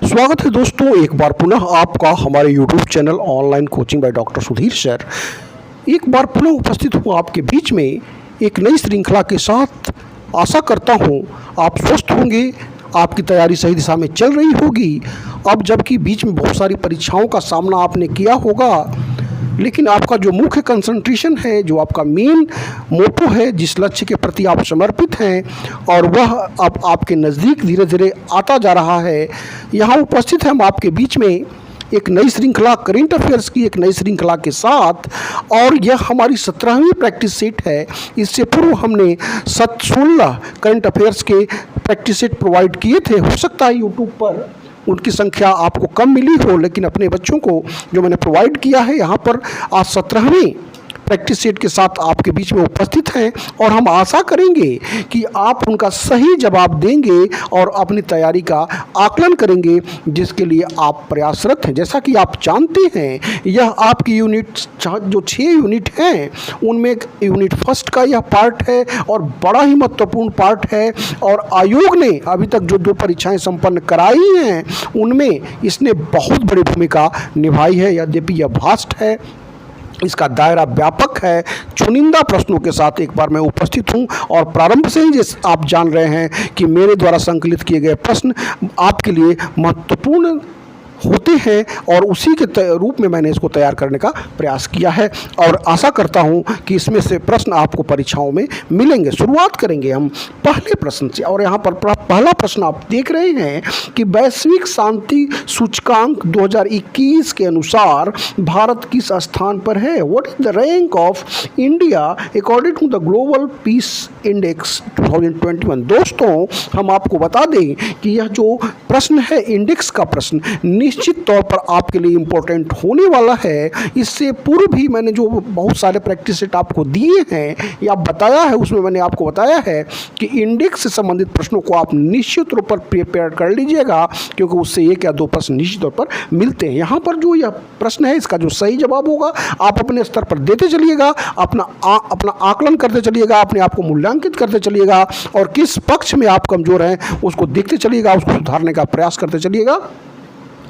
स्वागत है दोस्तों, एक बार पुनः आपका हमारे YouTube channel online coaching by doctor Sudhir sir. एक बार पुनः उपस्थित हूँ आपके बीच में एक नई श्रृंखला के साथ। आशा करता हूँ आप स्वस्थ होंगे, आपकी तैयारी सही दिशा में चल रही होगी। अब जबकि बीच में बहुत सारी परीक्षाओं का सामना आपने किया होगा, लेकिन आपका जो मुख्य कंसंट्रेशन है, जो आपका मेन मोटो है, जिस लक्ष्य के प्रति आप समर्पित हैं, और वह अब आपके नज़दीक धीरे धीरे आता जा रहा है। यहाँ उपस्थित हैं हम आपके बीच में एक नई श्रृंखला, करेंट अफेयर्स की एक नई श्रृंखला के साथ, और यह हमारी 17वीं प्रैक्टिस सेट है। इससे पूर्व हमने 16 करेंट अफेयर्स के प्रैक्टिस सेट प्रोवाइड किए थे। हो सकता है यूट्यूब पर उनकी संख्या आपको कम मिली हो, लेकिन अपने बच्चों को जो मैंने प्रोवाइड किया है, यहाँ पर आज 17वीं प्रैक्टिस सेट के साथ आपके बीच में उपस्थित हैं, और हम आशा करेंगे कि आप उनका सही जवाब देंगे और अपनी तैयारी का आकलन करेंगे, जिसके लिए आप प्रयासरत हैं। जैसा कि आप जानते हैं, यह आपकी यूनिट जो 6 यूनिट हैं, उनमें यूनिट फर्स्ट का यह पार्ट है और बड़ा ही महत्वपूर्ण पार्ट है। और आयोग ने अभी तक जो परीक्षाएं संपन्न कराई हैं, उनमें इसने बहुत बड़ी भूमिका निभाई है। यद्यपि यह वास्ट है, इसका दायरा व्यापक है। चुनिंदा प्रश्नों के साथ एक बार मैं उपस्थित हूं, और प्रारंभ से ही जैसे आप जान रहे हैं कि मेरे द्वारा संकलित किए गए प्रश्न आपके लिए महत्वपूर्ण होते हैं, और उसी के रूप में मैंने इसको तैयार करने का प्रयास किया है, और आशा करता हूं कि इसमें से प्रश्न आपको परीक्षाओं में मिलेंगे। शुरुआत करेंगे हम पहले प्रश्न से, और यहाँ पर पहला प्रश्न आप देख रहे हैं कि वैश्विक शांति सूचकांक 2021 के अनुसार भारत किस स्थान पर है। What is the rank of India according to the global peace index 2021। दोस्तों, हम आपको बता दें कि यह जो प्रश्न है, इंडेक्स का प्रश्न, निश्चित तौर पर आपके लिए इम्पोर्टेंट होने वाला है। इससे पूर्व भी मैंने जो बहुत सारे प्रैक्टिस सेट आपको दिए हैं या बताया है, उसमें मैंने आपको बताया है कि इंडेक्स से संबंधित प्रश्नों को आप निश्चित रूप पर प्रिपेयर कर लीजिएगा, क्योंकि उससे 1 या 2 प्रश्न निश्चित तौर पर मिलते हैं। यहाँ पर जो यह प्रश्न है, इसका जो सही जवाब होगा आप अपने स्तर पर देते चलिएगा, अपना आकलन करते चलिएगा, अपने आप को मूल्यांकित करते चलिएगा, और किस पक्ष में आप कमज़ोर हैं उसको देखते चलिएगा, उसको सुधारने का प्रयास करते चलिएगा।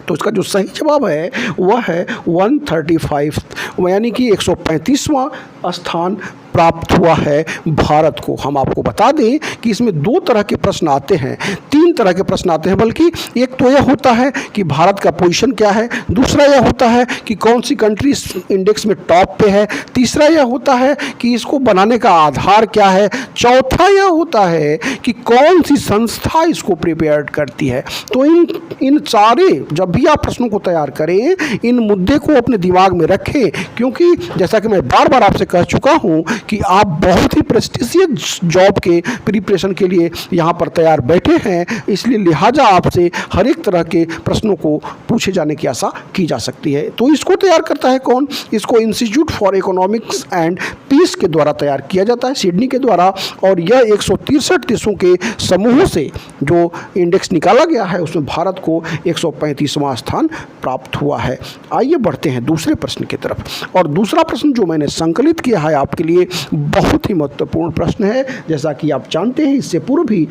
तो इसका जो सही जवाब है वह है 135, यानी कि 135वां स्थान प्राप्त हुआ है भारत को। हम आपको बता दें कि इसमें 2 तरह के प्रश्न आते हैं, 3 तरह के प्रश्न आते हैं बल्कि। एक तो यह होता है कि भारत का पोजीशन क्या है, दूसरा यह होता है कि कौन सी कंट्री इस इंडेक्स में टॉप पे है, तीसरा यह होता है कि इसको बनाने का आधार क्या है, चौथा यह होता है कि कौन सी संस्था इसको प्रिपेयर करती है। तो इन सारे, जब भी आप प्रश्नों को तैयार करें, इन मुद्दे को अपने दिमाग में रखें, क्योंकि जैसा कि मैं बार बार आपसे कह चुका हूं कि आप बहुत ही प्रेस्टिजियस जॉब के प्रिपरेशन के लिए यहाँ पर तैयार बैठे हैं, इसलिए लिहाजा आपसे हर एक तरह के प्रश्नों को पूछे जाने की आशा की जा सकती है। तो इसको तैयार करता है कौन? इसको institute for economics and peace के द्वारा तैयार किया जाता है, सिडनी के द्वारा, और यह 163 देशों के समूहों से जो इंडेक्स निकाला गया है, उसमें भारत को 135वां स्थान प्राप्त हुआ है। आइए बढ़ते हैं दूसरे प्रश्न की तरफ, और दूसरा प्रश्न जो मैंने संकलित किया है आपके लिए बहुत ही महत्वपूर्ण प्रश्न है। जैसा कि आप जानते हैं, इससे पूर्व भी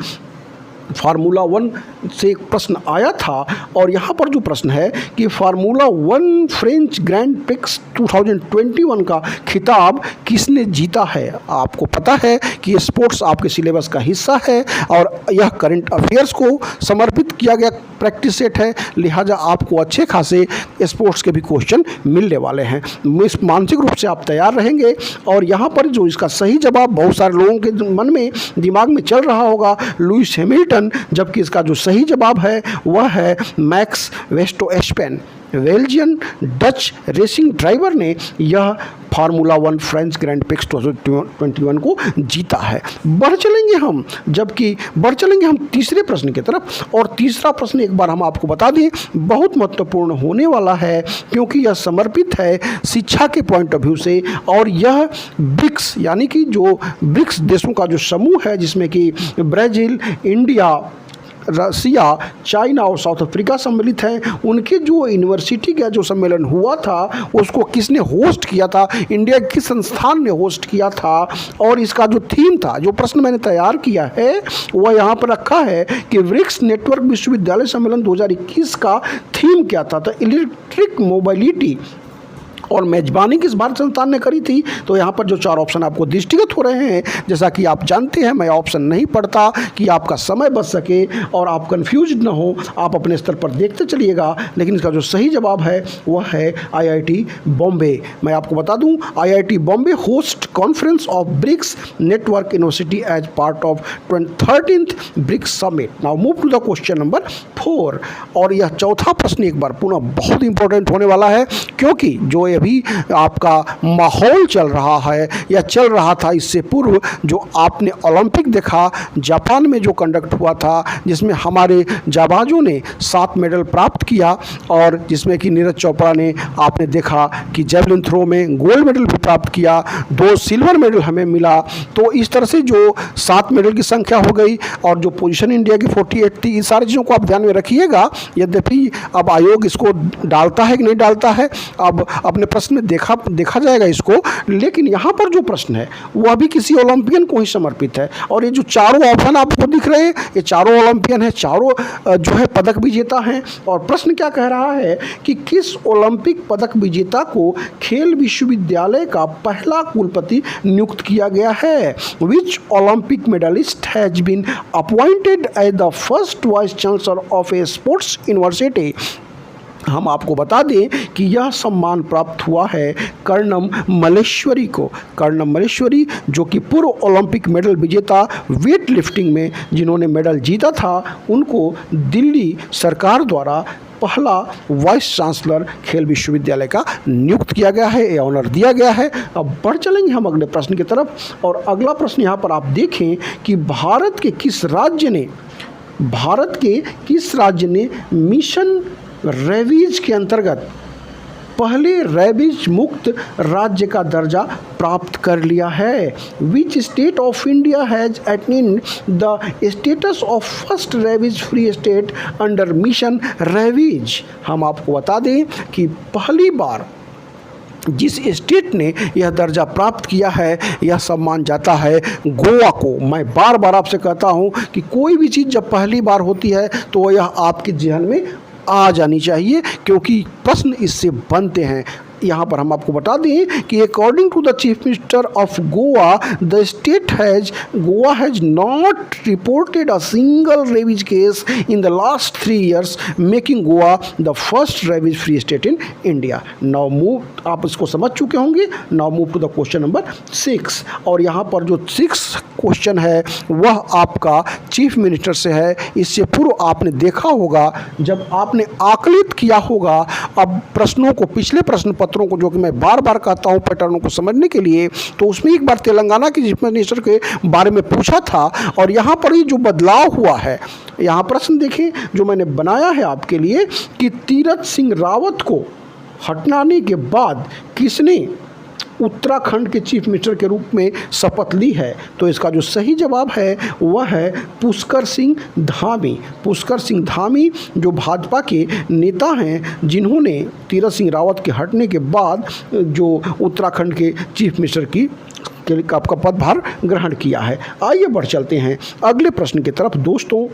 फार्मूला 1 से एक प्रश्न आया था, और यहाँ पर जो प्रश्न है कि फार्मूला 1 फ्रेंच ग्रैंड प्रिक्स 2021 का खिताब किसने जीता है। आपको पता है कि ये स्पोर्ट्स आपके सिलेबस का हिस्सा है, और यह करंट अफेयर्स को समर्पित किया गया प्रैक्टिस सेट है, लिहाजा आपको अच्छे खासे स्पोर्ट्स के भी क्वेश्चन मिलने वाले हैं। इस मानसिक रूप से आप तैयार रहेंगे, और यहाँ पर जो इसका सही जवाब बहुत सारे लोगों के मन में, दिमाग में चल रहा होगा, लुइस हैमिल्टन, जबकि इसका जो सही जवाब है वह है Max Verstappen. Belgian Dutch racing driver ने यह फार्मूला 1 फ्रेंच ग्रैंड प्रिक्स 2021 को जीता है। बढ़ चलेंगे हम तीसरे प्रश्न की तरफ, और तीसरा प्रश्न एक बार हम आपको बता दें बहुत महत्वपूर्ण होने वाला है, क्योंकि यह समर्पित है शिक्षा के पॉइंट ऑफ व्यू से, और यह ब्रिक्स, यानी कि जो ब्रिक्स देशों का जो समूह है, जिसमें कि ब्राज़ील, इंडिया, रसिया, चाइना और साउथ अफ्रीका सम्मिलित हैं। उनके जो यूनिवर्सिटी का जो सम्मेलन हुआ था उसको किसने होस्ट किया था, इंडिया के किस संस्थान ने होस्ट किया था, और इसका जो थीम था, जो प्रश्न मैंने तैयार किया है वह यहाँ पर रखा है कि ब्रिक्स नेटवर्क विश्वविद्यालय सम्मेलन 2021 का थीम क्या था। तो इलेक्ट्रिक मोबिलिटी, और मेजबानी किस भारत संस्थान ने करी थी। तो यहाँ पर जो 4 ऑप्शन आपको दृष्टिगत हो रहे हैं, जैसा कि आप जानते हैं मैं ऑप्शन नहीं पढ़ता कि आपका समय बच सके और आप कंफ्यूज न हो, आप अपने स्तर पर देखते चलिएगा। लेकिन इसका जो सही जवाब है वह है IIT बॉम्बे। मैं आपको बता दूं, IIT Bombay host conference of BRICS network university as part of 13th BRICS summit. Now move to the question number 4। और यह चौथा प्रश्न एक बार पुनः बहुत इंपॉर्टेंट होने वाला है, क्योंकि जो अभी आपका माहौल चल रहा है या चल रहा था इससे पूर्व, जो आपने ओलंपिक देखा जापान में जो कंडक्ट हुआ था, जिसमें हमारे जाबाजों ने 7 मेडल प्राप्त किया, और जिसमें कि नीरज चोपड़ा ने आपने देखा कि जेवलिन थ्रो में गोल्ड मेडल भी प्राप्त किया, 2 सिल्वर मेडल हमें मिला। तो इस तरह से जो 7 मेडल की संख्या हो गई, और जो पोजीशन इंडिया की 48 थी, इस सारी चीज़ों को आप ध्यान में रखिएगा। यद्यपि अब आयोग इसको डालता है कि नहीं डालता है, अब अपने प्रश्न में देखा जाएगा इसको। लेकिन यहाँ पर जो प्रश्न है वह भी किसी ओलंपियन को ही समर्पित है, और ये जो चारों ऑप्शन आपको दिख रहे हैं ये चारों ओलंपियन है, चारों जो है पदक विजेता हैं। और प्रश्न क्या कह रहा है कि किस ओलंपिक पदक विजेता को खेल विश्वविद्यालय का पहला कुलपति नियुक्त किया गया है। Which Olympic medallist has been appointed as the first vice chancellor of a sports university. हम आपको बता दें कि यह सम्मान प्राप्त हुआ है कर्णम मल्लेश्वरी को। कर्णम मल्लेश्वरी जो कि पूर्व ओलंपिक मेडल विजेता वेट लिफ्टिंग में जिन्होंने मेडल जीता था, उनको दिल्ली सरकार द्वारा पहला वाइस चांसलर खेल विश्वविद्यालय का नियुक्त किया गया है, ये ऑनर दिया गया है। अब बढ़ चलेंगे हम अगले प्रश्न की तरफ, और अगला प्रश्न यहाँ पर आप देखें कि भारत के किस राज्य ने मिशन रेबीज के अंतर्गत पहले रेबीज मुक्त राज्य का दर्जा प्राप्त कर लिया है। Which state of India has attend the status of first rabies free state under mission rabies. हम आपको बता दें कि पहली बार जिस स्टेट ने यह दर्जा प्राप्त किया है, यह सम्मान जाता है गोवा को। मैं बार बार आपसे कहता हूं कि कोई भी चीज़ जब पहली बार होती है तो यह आपके जहन में आ जानी चाहिए, क्योंकि प्रश्न इससे बनते हैं। यहाँ पर हम आपको बता दें कि according to the chief minister of Goa, Goa has not reported a single rabies case in the last 3 years, making Goa the first rabies free state in India. Now move, आप इसको समझ चुके होंगे। Now move to the question number 6। और यहाँ पर जो 6 question है वह आपका चीफ मिनिस्टर से है। इससे पूर्व आपने देखा होगा, जब आपने आकलित किया होगा अब प्रश्नों को, पिछले प्रश्न पत्रों को, जो कि मैं बार बार कहता हूं पैटर्नों को समझने के लिए, तो उसमें एक बार तेलंगाना के चीफ मिनिस्टर के बारे में पूछा था। और यहाँ पर ये जो बदलाव हुआ है, यहाँ प्रश्न देखें जो मैंने बनाया है आपके लिए कि तीरथ सिंह रावत को हटाने के बाद किसने उत्तराखंड के चीफ मिनिस्टर के रूप में शपथ ली है। तो इसका जो सही जवाब है वह है पुष्कर सिंह धामी। पुष्कर सिंह धामी जो भाजपा के नेता हैं, जिन्होंने तीरथ सिंह रावत के हटने के बाद जो उत्तराखंड के चीफ मिनिस्टर की आपका पदभार ग्रहण किया है। आइए बढ़ चलते हैं अगले प्रश्न की तरफ दोस्तों।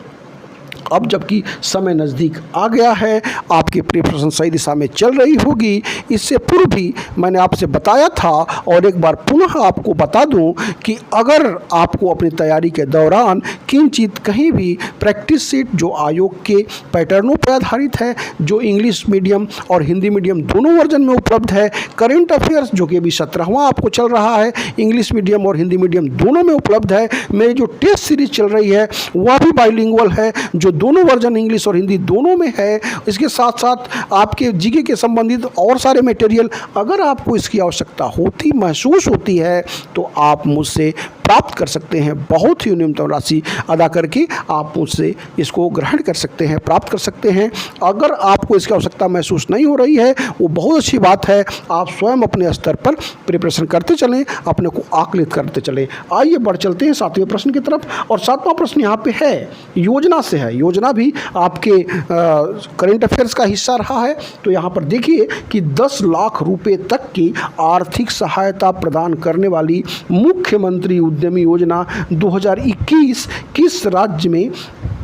अब जबकि समय नज़दीक आ गया है, आपकी प्रिपरेशन सही दिशा में चल रही होगी। इससे पूर्व भी मैंने आपसे बताया था और एक बार पुनः आपको बता दूं कि अगर आपको अपनी तैयारी के दौरान किंचित कहीं भी प्रैक्टिस सीट जो आयोग के पैटर्नों पर आधारित है, जो इंग्लिश मीडियम और हिंदी मीडियम दोनों वर्जन में उपलब्ध है, करेंट अफेयर्स जो कि अभी 17वां आपको चल रहा है, इंग्लिश मीडियम और हिंदी मीडियम दोनों में उपलब्ध है। मेरी जो टेस्ट सीरीज चल रही है वह भी बाइलिंगुअल है, जो दोनों वर्जन इंग्लिश और हिंदी दोनों में है। इसके साथ साथ आपके जीके के संबंधित और सारे मटेरियल, अगर आपको इसकी आवश्यकता होती महसूस होती है तो आप मुझसे प्राप्त कर सकते हैं। बहुत ही न्यूनतम राशि अदा करके आप मुझसे इसको ग्रहण कर सकते हैं, प्राप्त कर सकते हैं। अगर आपको इसकी आवश्यकता महसूस नहीं हो रही है, वो बहुत अच्छी बात है। आप स्वयं अपने स्तर पर प्रिपरेशन करते चलें, अपने को आकलित करते चलें। आइए बढ़ चलते हैं 7वें प्रश्न की तरफ। और 7वां प्रश्न यहाँ पे है, योजना से है। योजना भी आपके करंट अफेयर्स का हिस्सा रहा है। तो यहाँ पर देखिए कि 10 लाख रुपए तक की आर्थिक सहायता प्रदान करने वाली मुख्यमंत्री उद्यमी योजना 2021 किस राज्य में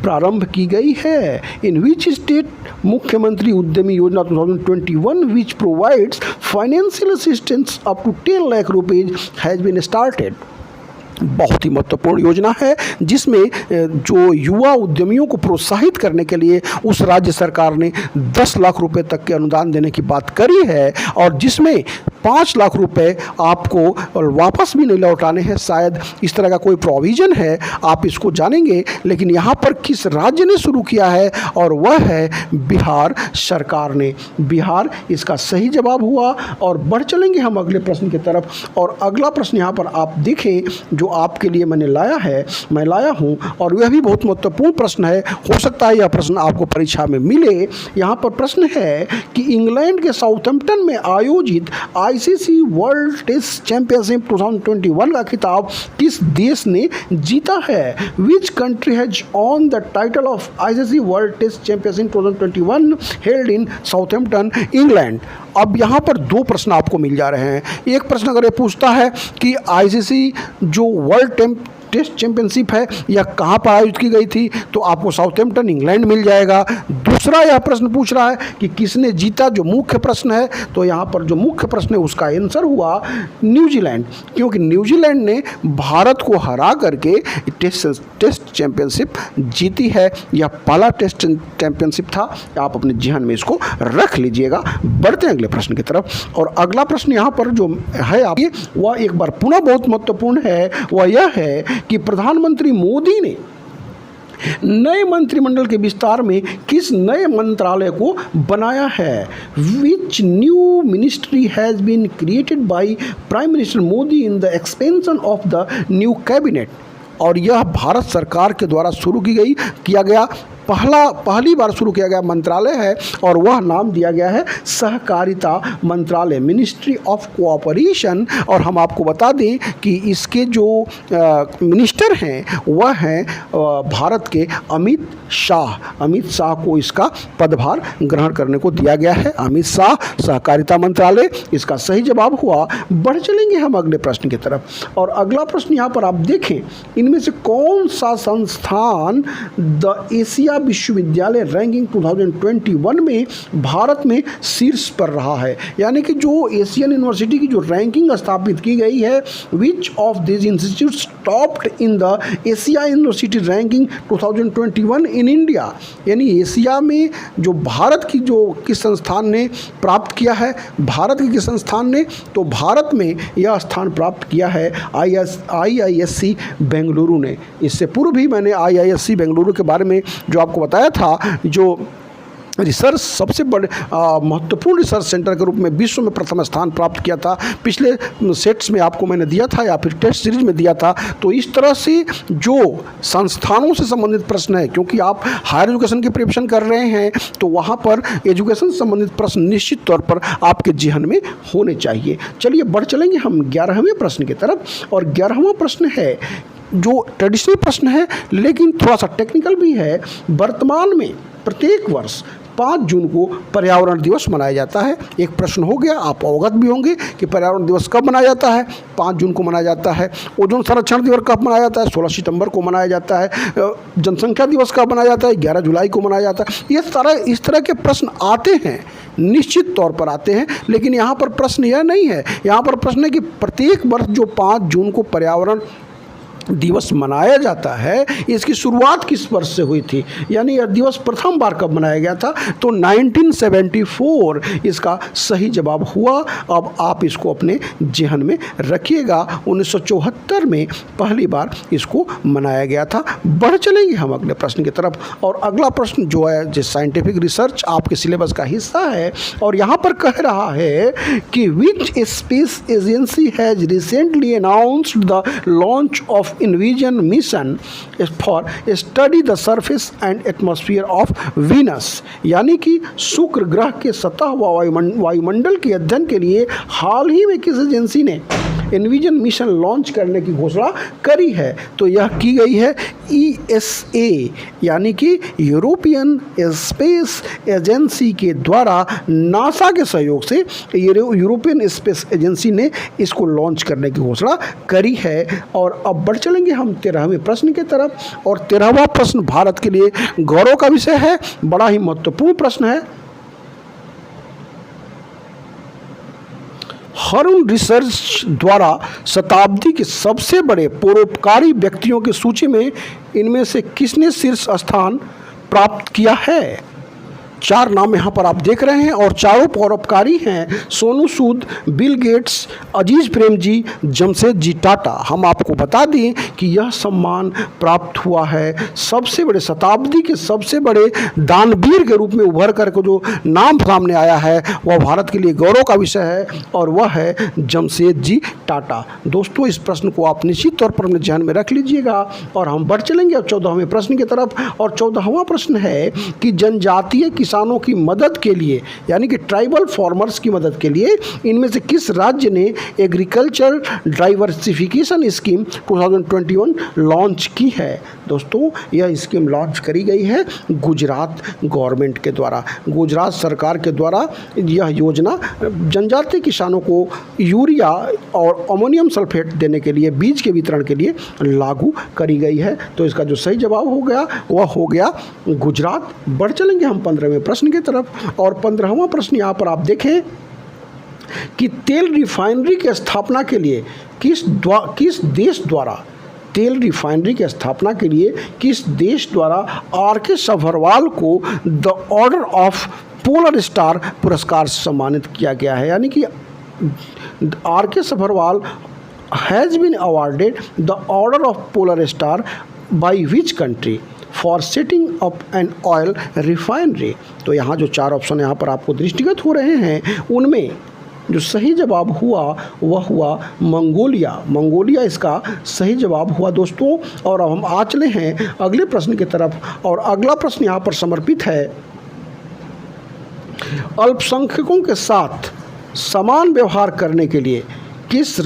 प्रारंभ की गई है? इन विच स्टेट मुख्यमंत्री Udyami Yojana 2021 which provides financial assistance up to 10 lakh rupees has been started. बहुत ही महत्वपूर्ण योजना है जिसमें जो युवा उद्यमियों को प्रोत्साहित करने के लिए उस राज्य सरकार ने 10 लाख रुपए तक के अनुदान देने की बात करी है, और जिसमें 5 लाख रुपए आपको वापस भी नहीं लौटाने हैं। शायद इस तरह का कोई प्रोविज़न है, आप इसको जानेंगे। लेकिन यहाँ पर किस राज्य ने शुरू किया है, और वह है बिहार सरकार ने। बिहार इसका सही जवाब हुआ। और बढ़ चलेंगे हम अगले प्रश्न की तरफ। और अगला प्रश्न यहाँ पर आप देखें जो आपके लिए मैं लाया हूँ, और वह भी बहुत महत्वपूर्ण प्रश्न है। हो सकता है यह प्रश्न आपको परीक्षा में मिले। यहाँ पर प्रश्न है कि इंग्लैंड के साउथहैम्पटन में आयोजित आईसीसी वर्ल्ड टेस्ट चैंपियनशिप 2021 का खिताब किस देश ने जीता है? Which country has won the title of ICC world test championship 2021 held in Southampton, England. अब यहाँ पर 2 प्रश्न आपको मिल जा रहे हैं। एक प्रश्न अगर ये पूछता है कि आईसीसी जो वर्ल्ड टेस्ट चैंपियनशिप है यह कहाँ पर आयोजित की गई थी, तो आपको साउथहैम्पटन, इंग्लैंड मिल जाएगा। दूसरा यह प्रश्न पूछ रहा है कि किसने जीता, जो मुख्य प्रश्न है, तो यहाँ पर जो मुख्य प्रश्न है उसका आंसर हुआ न्यूजीलैंड, क्योंकि न्यूजीलैंड ने भारत को हरा करके टेस्ट चैंपियनशिप जीती है। यह पहला टेस्ट चैंपियनशिप था। आप अपने जहन में इसको रख लीजिएगा। बढ़ते हैं अगले प्रश्न की तरफ। और अगला प्रश्न यहाँ पर जो है आपके, वह एक बार पुनः बहुत महत्वपूर्ण है। वह यह है कि प्रधानमंत्री मोदी ने नए मंत्रिमंडल के विस्तार में किस नए मंत्रालय को बनाया है? Which new ministry has been created by prime minister Modi in the expansion of the new cabinet. और यह भारत सरकार के द्वारा किया गया पहली बार शुरू किया गया मंत्रालय है, और वह नाम दिया गया है सहकारिता मंत्रालय, मिनिस्ट्री ऑफ कोऑपरेशन। और हम आपको बता दें कि इसके जो मिनिस्टर हैं वह हैं भारत के अमित शाह को इसका पदभार ग्रहण करने को दिया गया है। अमित शाह, सहकारिता मंत्रालय इसका सही जवाब हुआ। बढ़ चलेंगे हम अगले प्रश्न की तरफ। और अगला प्रश्न यहाँ पर आप देखें, इनमें से कौन सा संस्थान द एशिया विश्वविद्यालय रैंकिंग 2021 में भारत में शीर्ष पर रहा है? यानी कि जो एशियन यूनिवर्सिटी की जो रैंकिंग स्थापित की गई है, which of this institutes topped in the Asia university ranking 2021 in India. यानी एशिया में जो भारत की जो किस संस्थान ने प्राप्त किया है, भारत के किस संस्थान ने, तो भारत में यह स्थान प्राप्त किया है IISc बेंगलुरु ने। इससे पूर्व भी मैंने IISc बेंगलुरु के बारे में जो आपको बताया था, जो रिसर्च सबसे बड़े महत्वपूर्ण रिसर्च सेंटर के रूप में विश्व में प्रथम स्थान प्राप्त किया था। पिछले सेट्स में आपको मैंने दिया था या फिर टेस्ट सीरीज में दिया था। तो इस तरह से जो संस्थानों से संबंधित प्रश्न है, क्योंकि आप हायर एजुकेशन की प्रिपरेशन कर रहे हैं, तो वहाँ पर एजुकेशन से संबंधित प्रश्न निश्चित तौर पर आपके जेहन में होने चाहिए। चलिए बढ़ चलेंगे हम 11वें प्रश्न की तरफ। और 11वां प्रश्न है जो ट्रेडिशनल प्रश्न है लेकिन थोड़ा सा टेक्निकल भी है। वर्तमान में प्रत्येक वर्ष 5 जून को पर्यावरण दिवस मनाया जाता है। एक प्रश्न हो गया, आप अवगत भी होंगे कि पर्यावरण दिवस कब मनाया जाता है। 5 जून को मनाया जाता है। ओजोन संरक्षण दिवस कब मनाया जाता है? 16 सितंबर को मनाया जाता है। जनसंख्या दिवस कब मनाया जाता है? 11 जुलाई को मनाया जाता है। ये इस तरह के प्रश्न आते हैं, निश्चित तौर पर आते हैं। लेकिन यहाँ पर प्रश्न यह नहीं है, यहाँ पर प्रश्न है कि प्रत्येक वर्ष जो 5 जून को पर्यावरण दिवस मनाया जाता है, इसकी शुरुआत किस वर्ष से हुई थी, यानी यह दिवस प्रथम बार कब मनाया गया था, तो 1974 इसका सही जवाब हुआ। अब आप इसको अपने जेहन में रखिएगा। 1974 में पहली बार इसको मनाया गया था। बढ़ चलेंगे हम अगले प्रश्न की तरफ, और अगला प्रश्न जो है जो साइंटिफिक रिसर्च आपके सिलेबस का हिस्सा है, और यहाँ पर कह रहा है कि which space agency has recently announced the launch of invasion mission for study the surface and atmosphere of Venus, यानी कि शुक्र ग्रह के सतह व वायुमंडल के अध्ययन के लिए हाल ही में किस एजेंसी ने इन्विजन मिशन लॉन्च करने की घोषणा करी है, तो यह की गई है ESA, यानी कि यूरोपियन स्पेस एजेंसी के द्वारा नासा के सहयोग से यूरोपियन स्पेस एजेंसी ने इसको लॉन्च करने की घोषणा करी है। और अब बढ़ चलेंगे हम 13वें प्रश्न की तरफ, और 13वां प्रश्न भारत के लिए गौरव का विषय है, बड़ा ही महत्वपूर्ण प्रश्न है। हरुण रिसर्च द्वारा शताब्दी के सबसे बड़े परोपकारी व्यक्तियों की सूची में इनमें से किसने शीर्ष स्थान प्राप्त किया है? 4 नाम यहाँ पर आप देख रहे हैं, और चारों परोपकारी हैं सोनू सूद, बिल गेट्स, अजीज प्रेमजी, जमशेदजी टाटा। हम आपको बता दें कि यह सम्मान प्राप्त हुआ है सबसे बड़े शताब्दी के सबसे बड़े दानवीर के रूप में उभर कर के जो नाम सामने आया है वह भारत के लिए गौरव का विषय है, और वह है जमशेदजी टाटा। दोस्तों, इस प्रश्न को आप निश्चित तौर पर अपने ध्यान में रख लीजिएगा, और हम बढ़ चलेंगे अब 14वें प्रश्न की तरफ। और 14वां प्रश्न है कि जनजातीय किसानों की मदद के लिए, यानी कि ट्राइबल फार्मर्स की मदद के लिए इनमें से किस राज्य ने एग्रीकल्चर डाइवर्सिफिकेशन स्कीम 2021 लॉन्च की है? दोस्तों, यह स्कीम लॉन्च करी गई है गुजरात गवर्नमेंट के द्वारा। गुजरात सरकार के द्वारा यह योजना जनजातीय किसानों को यूरिया और अमोनियम सल्फेट देने के लिए, बीज के वितरण के लिए लागू करी गई है। तो इसका जो सही जवाब हो गया वह हो गया गुजरात। बढ़ चलेंगे हम 15वें प्रश्न की तरफ, और 15वां प्रश्न यहाँ पर आप देखें कि तेल रिफाइनरी की स्थापना के लिए किस देश द्वारा, तेल रिफाइनरी की स्थापना के लिए किस देश द्वारा RK सभरवाल को the order of polar star पुरस्कार से सम्मानित किया गया है? यानी कि RK Sabharwal has been awarded the order of polar star by which country for setting up an oil refinery. तो यहाँ जो 4 ऑप्शन यहाँ पर आपको दृष्टिगत हो रहे हैं, उनमें जो सही जवाब हुआ वह हुआ मंगोलिया। मंगोलिया इसका सही जवाब हुआ दोस्तों। और अब हम आ चले हैं अगले प्रश्न की तरफ, और अगला प्रश्न यहाँ पर समर्पित है अल्पसंख्यकों के साथ समान व्यवहार करने के लिए किस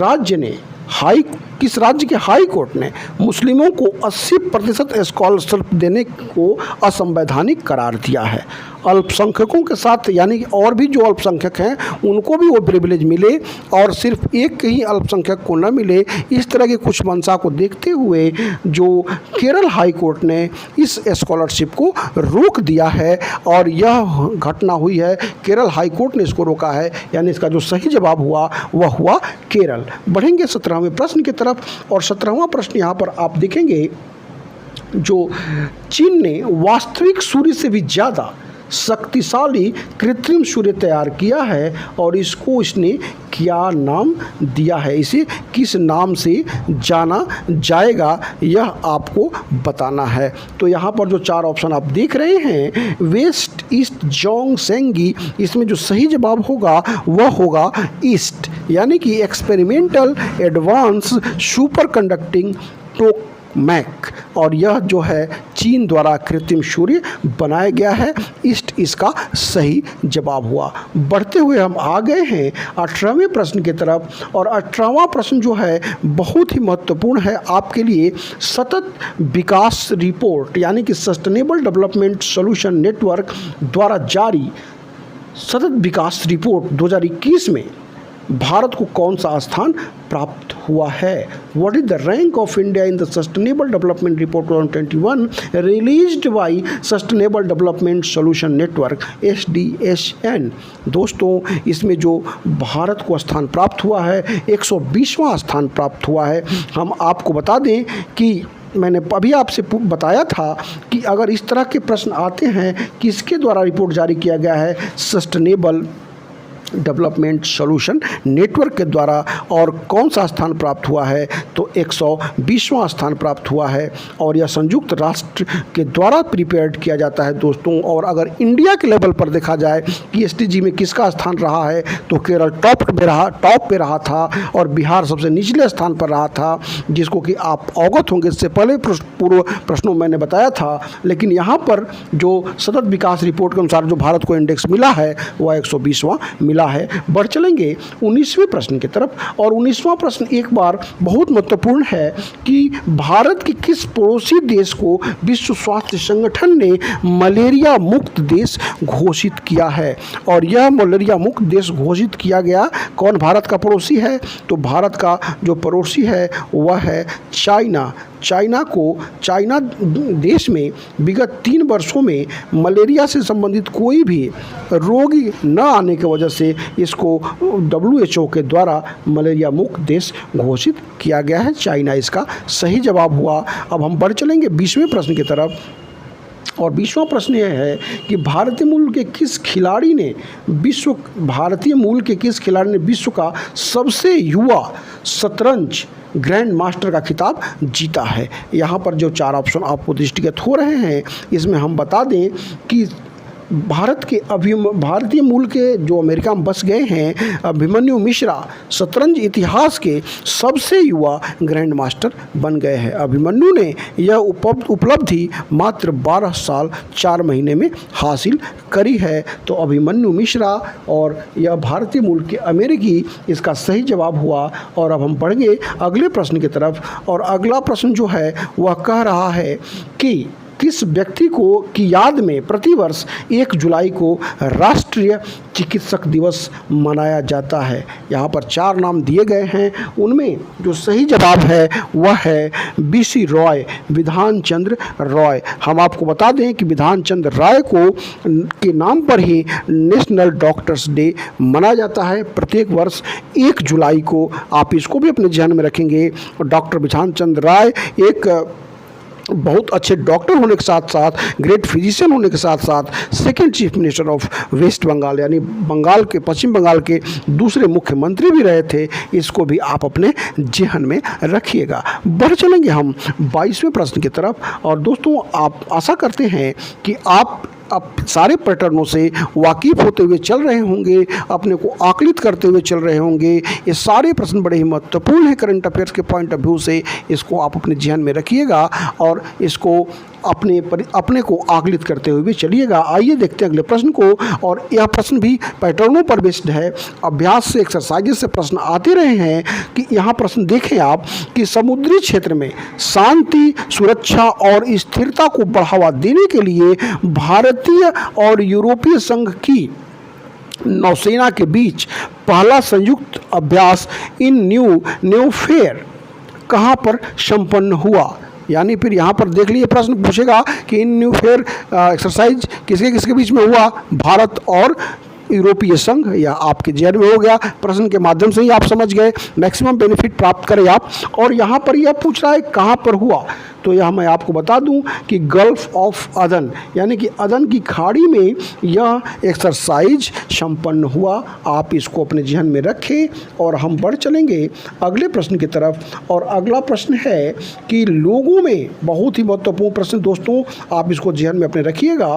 राज्य के हाई कोर्ट ने मुस्लिमों को 80% स्कॉलरशिप देने को असंवैधानिक करार दिया है? अल्पसंख्यकों के साथ, यानी कि और भी जो अल्पसंख्यक हैं उनको भी वो प्रिविलेज मिले, और सिर्फ एक ही अल्पसंख्यक को न मिले। इस तरह की कुछ मंशा को देखते हुए जो केरल हाई कोर्ट ने इस स्कॉलरशिप को रोक दिया है, और यह घटना हुई है, केरल हाई कोर्ट ने इसको रोका है, यानी इसका जो सही जवाब हुआ वह हुआ केरल। बढ़ेंगे 17वें प्रश्न की तरफ, और 17वां प्रश्न यहाँ पर आप देखेंगे जो चीन ने वास्तविक सूर्य से भी ज़्यादा शक्तिशाली कृत्रिम सूर्य तैयार किया है, और इसको इसने क्या नाम दिया है? इसे किस नाम से जाना जाएगा यह आपको बताना है। तो यहाँ पर जो 4 ऑप्शन आप देख रहे हैं, वेस्ट, ईस्ट, जोंग, सेंगी, इसमें जो सही जवाब होगा वह होगा ईस्ट, यानी कि एक्सपेरिमेंटल एडवांस सुपर कंडक्टिंग टोकमैक, और यह जो है चीन द्वारा कृत्रिम सूर्य बनाया गया है। ईस्ट इसका सही जवाब हुआ। बढ़ते हुए हम आ गए हैं 18वें प्रश्न की तरफ, और 18वां प्रश्न जो है बहुत ही महत्वपूर्ण है आपके लिए। सतत विकास रिपोर्ट, यानी कि सस्टेनेबल डेवलपमेंट सॉल्यूशन नेटवर्क द्वारा जारी सतत विकास रिपोर्ट 2021 में भारत को कौन सा स्थान प्राप्त हुआ है? What is the rank of India in the sustainable development report 2021 released by sustainable development solution network SDSN? दोस्तों, इसमें जो भारत को स्थान प्राप्त हुआ है 120वां स्थान प्राप्त हुआ है। हम आपको बता दें कि मैंने अभी आपसे बताया था कि अगर इस तरह के प्रश्न आते हैं किसके द्वारा रिपोर्ट जारी किया गया है, सस्टेनेबल डेवलपमेंट सॉल्यूशन नेटवर्क के द्वारा, और कौन सा स्थान प्राप्त हुआ है, तो 120वां स्थान प्राप्त हुआ है। और यह संयुक्त राष्ट्र के द्वारा प्रिपेयर्ड किया जाता है दोस्तों। और अगर इंडिया के लेवल पर देखा जाए कि SDG में किसका स्थान रहा है, तो केरल टॉप पे रहा था और बिहार सबसे निचले स्थान पर रहा था, जिसको कि आप अवगत होंगे। इससे पहले पूर्व प्रश्नों मैंने बताया था। लेकिन यहाँ पर जो सतत विकास रिपोर्ट के अनुसार जो भारत को इंडेक्स मिला है वह 120वां मिला है। बढ़ चलेंगे 19वें प्रश्न की तरफ। और 19वां प्रश्न एक बार बहुत महत्वपूर्ण है कि भारत के किस पड़ोसी देश को विश्व स्वास्थ्य संगठन ने मलेरिया मुक्त देश घोषित किया है? और यह मलेरिया मुक्त देश घोषित किया गया कौन भारत का पड़ोसी है? तो भारत का जो पड़ोसी है वह है चाइना। चाइना देश में विगत 3 वर्षों में मलेरिया से संबंधित कोई भी रोगी न आने की वजह से इसको WHO के द्वारा मलेरिया मुक्त देश घोषित किया गया है। चाइना इसका सही जवाब हुआ। अब हम बढ़ चलेंगे 20वें प्रश्न की तरफ। और 20वां प्रश्न यह है कि भारतीय मूल के किस खिलाड़ी ने विश्व का सबसे युवा शतरंज ग्रैंड मास्टर का खिताब जीता है? यहाँ पर जो 4 ऑप्शन आपको दृष्टिगत हो रहे हैं, इसमें हम बता दें कि भारतीय मूल के जो अमेरिका में बस गए हैं अभिमन्यु मिश्रा शतरंज इतिहास के सबसे युवा ग्रैंड मास्टर बन गए हैं। अभिमन्यु ने यह उपलब्धि मात्र 12 साल 4 महीने में हासिल करी है। तो अभिमन्यु मिश्रा और यह भारतीय मूल के अमेरिकी इसका सही जवाब हुआ। और अब हम बढ़ेंगे अगले प्रश्न की तरफ। और अगला प्रश्न जो है वह कह रहा है कि किस व्यक्ति की याद में प्रतिवर्ष 1 जुलाई को राष्ट्रीय चिकित्सक दिवस मनाया जाता है? यहाँ पर 4 नाम दिए गए हैं। उनमें जो सही जवाब है वह है BC रॉय, विधान चंद्र रॉय। हम आपको बता दें कि विधान चंद्र रॉय के नाम पर ही नेशनल डॉक्टर्स डे मनाया जाता है प्रत्येक वर्ष 1 जुलाई को। आप इसको भी अपने ध्यान में रखेंगे। डॉक्टर विधान चंद्र रॉय एक बहुत अच्छे डॉक्टर होने के साथ साथ ग्रेट फिजिशियन होने के साथ साथ second chief minister of West Bengal यानी पश्चिम बंगाल के दूसरे मुख्यमंत्री भी रहे थे। इसको भी आप अपने जेहन में रखिएगा। बढ़ चलेंगे हम 22वें प्रश्न की तरफ। और दोस्तों, आप आशा करते हैं कि आप सारे पैटर्नों से वाकिफ होते हुए चल रहे होंगे, अपने को आकलित करते हुए चल रहे होंगे। ये सारे प्रश्न बड़े ही महत्वपूर्ण हैं करंट अफेयर्स के पॉइंट ऑफ व्यू से। इसको आप अपने ध्यान में रखिएगा और इसको अपने को आकलित करते हुए भी चलिएगा। आइए देखते हैं अगले प्रश्न को। और यह प्रश्न भी पैटर्नों पर बेस्ड है। अभ्यास से एक्सरसाइजेस से प्रश्न आते रहे हैं कि यहाँ प्रश्न देखें आप कि समुद्री क्षेत्र में शांति, सुरक्षा और स्थिरता को बढ़ावा देने के लिए भारतीय और यूरोपीय संघ की नौसेना के बीच पहला संयुक्त अभ्यास इन न्यू फेयर कहाँ पर संपन्न हुआ? यानी फिर यहाँ पर देख लीजिए, प्रश्न पूछेगा कि इन न्यू फेयर एक्सरसाइज किसके बीच में हुआ? भारत और यूरोपीय संघ, या आपके जेल में हो गया। प्रश्न के माध्यम से ही आप समझ गए। मैक्सिमम बेनिफिट प्राप्त करें आप। और यहाँ पर यह पूछ रहा है कहाँ पर हुआ, तो यह मैं आपको बता दूं कि गल्फ ऑफ अदन यानी कि अदन की खाड़ी में यह एक्सरसाइज संपन्न हुआ। आप इसको अपने जहन में रखें। और हम बढ़ चलेंगे अगले प्रश्न की तरफ। और अगला प्रश्न है कि लोगों में, बहुत ही महत्वपूर्ण प्रश्न दोस्तों, आप इसको जहन में अपने रखिएगा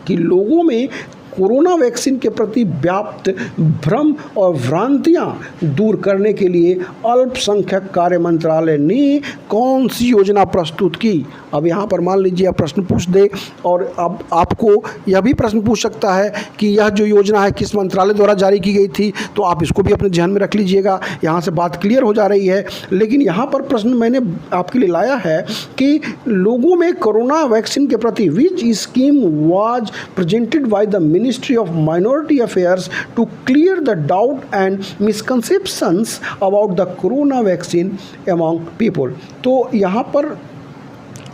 कि लोगों में कोरोना वैक्सीन के प्रति व्याप्त भ्रम और भ्रांतियां दूर करने के लिए अल्पसंख्यक कार्य मंत्रालय ने कौन सी योजना प्रस्तुत की? अब यहाँ पर मान लीजिए आप प्रश्न पूछ दे और अब आपको यह भी प्रश्न पूछ सकता है कि यह जो योजना है किस मंत्रालय द्वारा जारी की गई थी, तो आप इसको भी अपने ध्यान में रख लीजिएगा। यहाँ से बात क्लियर हो जा रही है। लेकिन यहाँ पर प्रश्न मैंने आपके लिए लाया है कि लोगों में कोरोना वैक्सीन के प्रति विच scheme was presented by the Ministry of Minority Affairs to clear the doubt and misconceptions about the corona vaccine among people। तो यहाँ पर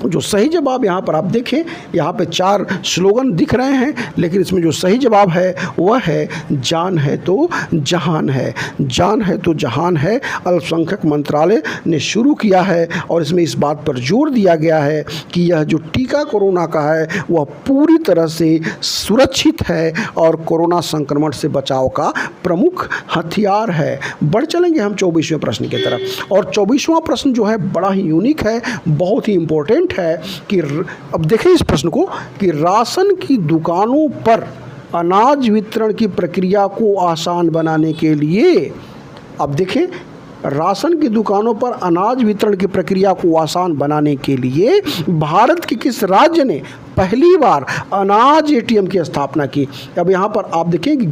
जो सही जवाब यहाँ पर आप देखें, यहाँ पे 4 स्लोगन दिख रहे हैं, लेकिन इसमें जो सही जवाब है वह है जान है तो जहान है। जान है तो जहान है अल्पसंख्यक मंत्रालय ने शुरू किया है और इसमें इस बात पर जोर दिया गया है कि यह जो टीका कोरोना का है वह पूरी तरह से सुरक्षित है और कोरोना संक्रमण से बचाव का प्रमुख हथियार है। बढ़ चलेंगे हम 24वें प्रश्न की तरफ, और 24वां प्रश्न जो है बड़ा ही यूनिक है, बहुत ही इम्पोर्टेंट है कि अब देखें इस प्रश्न को कि राशन की दुकानों पर अनाज वितरण की प्रक्रिया को आसान बनाने के लिए, अब देखें राशन की दुकानों पर अनाज वितरण की प्रक्रिया को आसान बनाने के लिए भारत के किस राज्य ने पहली बार अनाज एटीएम की स्थापना की। अब यहाँ पर आप देखें कि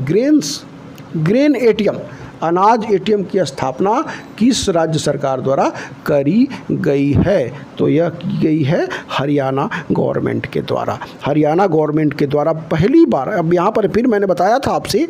ग्रेन एटीएम, अनाज एटीएम की स्थापना किस राज्य सरकार द्वारा करी गई है, तो यह की गई है हरियाणा गवर्नमेंट के द्वारा। हरियाणा गवर्नमेंट के द्वारा पहली बार, अब यहाँ पर फिर मैंने बताया था आपसे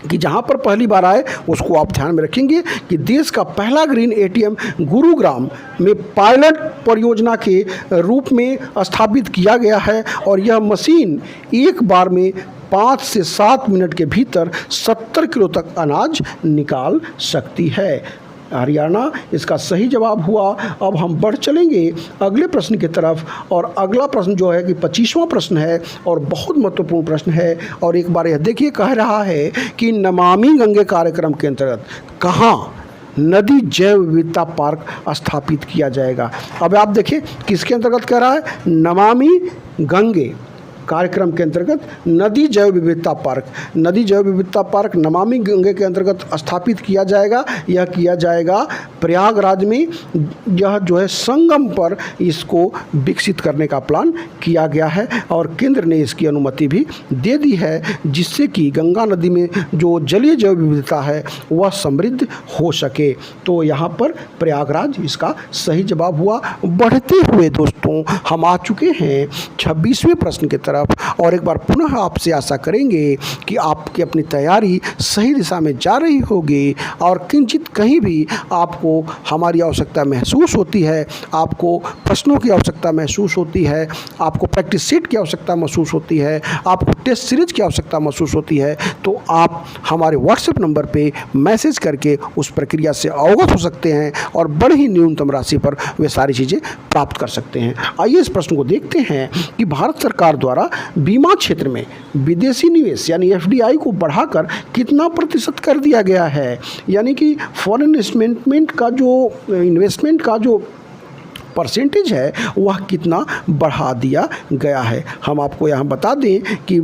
कि जहाँ पर पहली बार आए उसको आप ध्यान में रखेंगे कि देश का पहला ग्रीन एटीएम गुरुग्राम में पायलट परियोजना के रूप में स्थापित किया गया है और यह मशीन एक बार में 5 से 7 मिनट के भीतर 70 किलो तक अनाज निकाल सकती है। हरियाणा इसका सही जवाब हुआ। अब हम बढ़ चलेंगे अगले प्रश्न की तरफ, और अगला प्रश्न जो है कि 25वां प्रश्न है और बहुत महत्वपूर्ण प्रश्न है। और एक बार यह देखिए, कह रहा है कि नमामि गंगे कार्यक्रम के अंतर्गत कहाँ नदी जैव विविधता पार्क स्थापित किया जाएगा। अब आप देखिए किसके अंतर्गत कह रहा है, नमामि गंगे कार्यक्रम के अंतर्गत नदी जैव विविधता पार्क, नदी जैव विविधता पार्क नमामि गंगे के अंतर्गत स्थापित किया जाएगा। यह किया जाएगा प्रयागराज में, यह जो है संगम पर इसको विकसित करने का प्लान किया गया है और केंद्र ने इसकी अनुमति भी दे दी है, जिससे कि गंगा नदी में जो जलीय जैव विविधता है वह समृद्ध हो सके। तो यहाँ पर प्रयागराज इसका सही जवाब हुआ। बढ़ते हुए दोस्तों हम आ चुके हैं 26वें प्रश्न की तरफ, और एक बार पुनः आपसे आशा करेंगे कि आपकी अपनी तैयारी सही दिशा में जा रही होगी और किंचित कहीं भी आपको हमारी आवश्यकता महसूस होती है, आपको प्रश्नों की आवश्यकता महसूस होती है, आपको प्रैक्टिस सेट की आवश्यकता महसूस होती है, आपको टेस्ट सीरीज की आवश्यकता महसूस होती है, तो आप हमारे व्हाट्सएप नंबर पे मैसेज करके उस प्रक्रिया से अवगत हो सकते हैं और बड़ी ही न्यूनतम राशि पर वे सारी चीज़ें प्राप्त कर सकते हैं। आइए इस प्रश्न को देखते हैं कि भारत सरकार द्वारा बीमा क्षेत्र में विदेशी निवेश यानी एफडीआई को बढ़ाकर कितना प्रतिशत कर दिया गया है, यानी कि फॉरेन इन्वेस्टमेंट का जो परसेंटेज है वह कितना बढ़ा दिया गया है। हम आपको यहाँ बता दें कि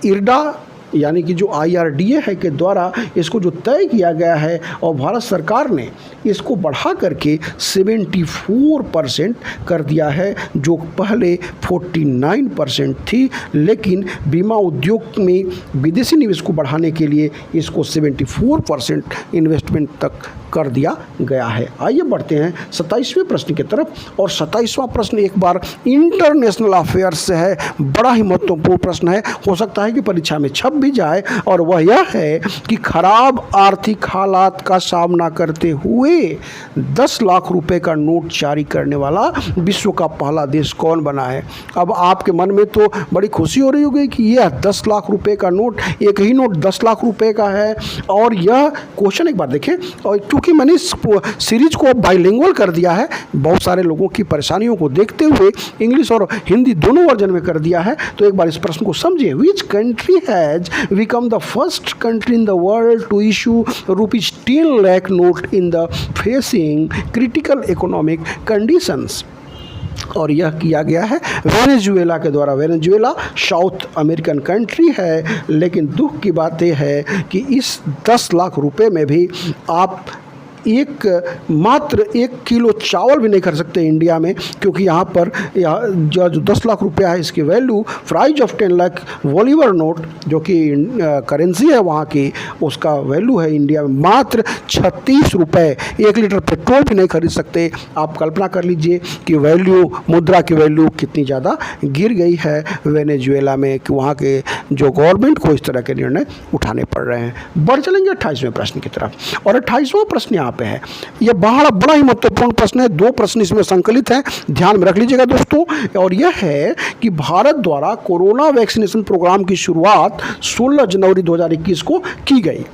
इरडा यानी कि जो IRDA है के द्वारा इसको जो तय किया गया है और भारत सरकार ने इसको बढ़ा करके 74% कर दिया है, जो पहले 49% थी। लेकिन बीमा उद्योग में विदेशी निवेश को बढ़ाने के लिए इसको 74% इन्वेस्टमेंट तक कर दिया गया है। आइए बढ़ते हैं 27वें प्रश्न की तरफ, और 27वां प्रश्न एक बार इंटरनेशनल अफेयर्स से है, बड़ा ही महत्वपूर्ण प्रश्न है, हो सकता है कि परीक्षा में छप भी जाए, और वह यह है कि खराब आर्थिक हालात का सामना करते हुए 10 लाख रुपए का नोट जारी करने वाला विश्व का पहला देश कौन बना है। अब आपके मन में तो बड़ी खुशी हो रही होगी कि यह 10 लाख रुपए का नोट, एक ही नोट 10 लाख रुपए का है। और यह क्वेश्चन एक बार देखें, और क्योंकि मैंने इस सीरीज को बाइलिंगुअल कर दिया है, बहुत सारे लोगों की परेशानियों को देखते हुए इंग्लिश और हिंदी दोनों वर्जन में कर दिया है, तो एक बार इस प्रश्न को समझिए। Which country has become the first country in the world to issue ₹10 lakh note in the facing critical economic conditions. और यह किया गया है वेनेजुएला के द्वारा। वेनेजुएला साउथ अमेरिकन कंट्री है, लेकिन दुख की बात यह है कि इस 10 लाख रुपए में भी आप मात्र 1 किलो चावल भी नहीं खरीद सकते इंडिया में, क्योंकि यहाँ पर जो 10 लाख रुपया है इसकी value, price of 10 lakh Bolivar note जो कि करेंसी है वहाँ की, उसका वैल्यू है इंडिया में मात्र 36 रुपये। 1 लीटर पेट्रोल भी नहीं खरीद सकते। आप कल्पना कर लीजिए कि वैल्यू, मुद्रा की वैल्यू कितनी ज़्यादा गिर गई है वेनेजुएला में, कि वहाँ के जो गवर्नमेंट को इस तरह के निर्णय उठाने पड़ रहे हैं। बढ़ चलेंगे 28वें प्रश्न की तरफ, और 28वां प्रश्न यहाँ पे है। यह बड़ा ही महत्वपूर्ण प्रश्न है। 2 प्रश्न इसमें संकलित हैं, ध्यान में रख लीजिएगा दोस्तों। और यह है कि भारत द्वारा कोरोना वैक्सीनेशन प्रोग्राम की शुरुआत 16 जनवरी 2021 को की गई।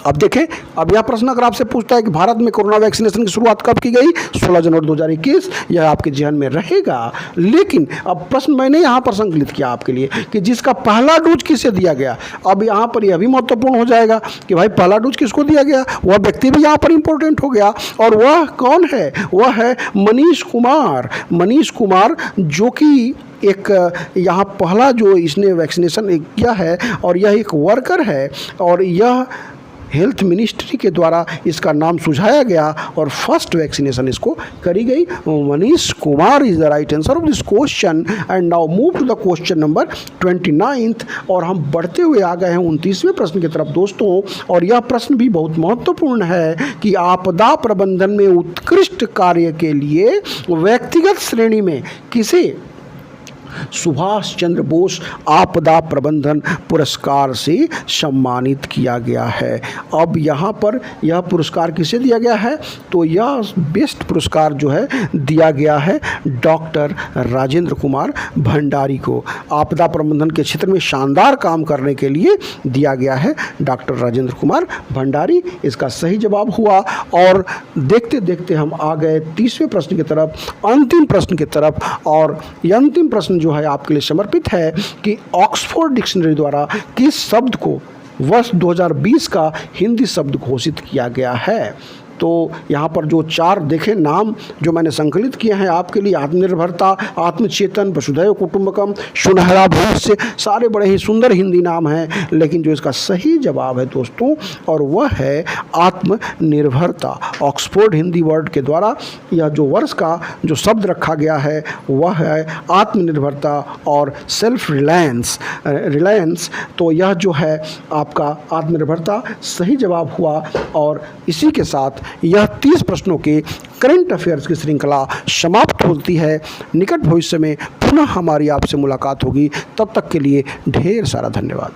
अब देखें, अब यह प्रश्न अगर आपसे पूछता है कि भारत में कोरोना वैक्सीनेशन की शुरुआत कब की गई, 16 जनवरी 2021, यह आपके ध्यान में रहेगा। लेकिन अब प्रश्न मैंने यहाँ पर संकलित किया आपके लिए कि जिसका पहला डोज किसे दिया गया। अब यहाँ पर यह भी महत्वपूर्ण हो जाएगा कि भाई पहला डोज किसको दिया गया, वह व्यक्ति भी यहाँ पर इंपॉर्टेंट हो गया। और वह कौन है, वह है मनीष कुमार, जो कि एक यहाँ पहला जो इसने वैक्सीनेशन किया है, और यह एक वर्कर है, और यह हेल्थ मिनिस्ट्री के द्वारा इसका नाम सुझाया गया और फर्स्ट वैक्सीनेशन इसको करी गई। Manish Kumar is the right answer of this question. And now move to the question number 29th, और हम बढ़ते हुए आ गए हैं 29वें प्रश्न की तरफ दोस्तों। और यह प्रश्न भी बहुत महत्वपूर्ण है कि आपदा प्रबंधन में उत्कृष्ट कार्य के लिए व्यक्तिगत श्रेणी में किसे सुभाष चंद्र बोस आपदा प्रबंधन पुरस्कार से सम्मानित किया गया है। अब यहाँ पर यह पुरस्कार किसे दिया गया है, तो यह बेस्ट पुरस्कार जो है दिया गया है डॉक्टर राजेंद्र कुमार भंडारी को। आपदा प्रबंधन के क्षेत्र में शानदार काम करने के लिए दिया गया है डॉक्टर राजेंद्र कुमार भंडारी, इसका सही जवाब हुआ। और देखते देखते हम आ गए 30वें प्रश्न की तरफ, अंतिम प्रश्न की तरफ। और यह अंतिम प्रश्न जो है आपके लिए समर्पित है कि ऑक्सफोर्ड डिक्शनरी द्वारा किस शब्द को वर्ष 2020 का हिंदी शब्द घोषित किया गया है। तो यहाँ पर जो 4 देखें नाम जो मैंने संकलित किए हैं आपके लिए, आत्मनिर्भरता, आत्मचेतन, वसुधैव कुटुंबकम, सुनहरा भविष्य, सारे बड़े ही सुंदर हिंदी नाम हैं। लेकिन जो इसका सही जवाब है दोस्तों, और वह है आत्मनिर्भरता। ऑक्सफोर्ड हिंदी वर्ड के द्वारा यह जो वर्ष का जो शब्द रखा गया है वह है आत्मनिर्भरता और सेल्फ रिलायंस। तो यह जो है आपका आत्मनिर्भरता सही जवाब हुआ। और इसी के साथ यह 30 प्रश्नों के करंट अफेयर्स की श्रृंखला समाप्त होती है। निकट भविष्य में पुनः हमारी आपसे मुलाकात होगी, तब तक के लिए ढेर सारा धन्यवाद।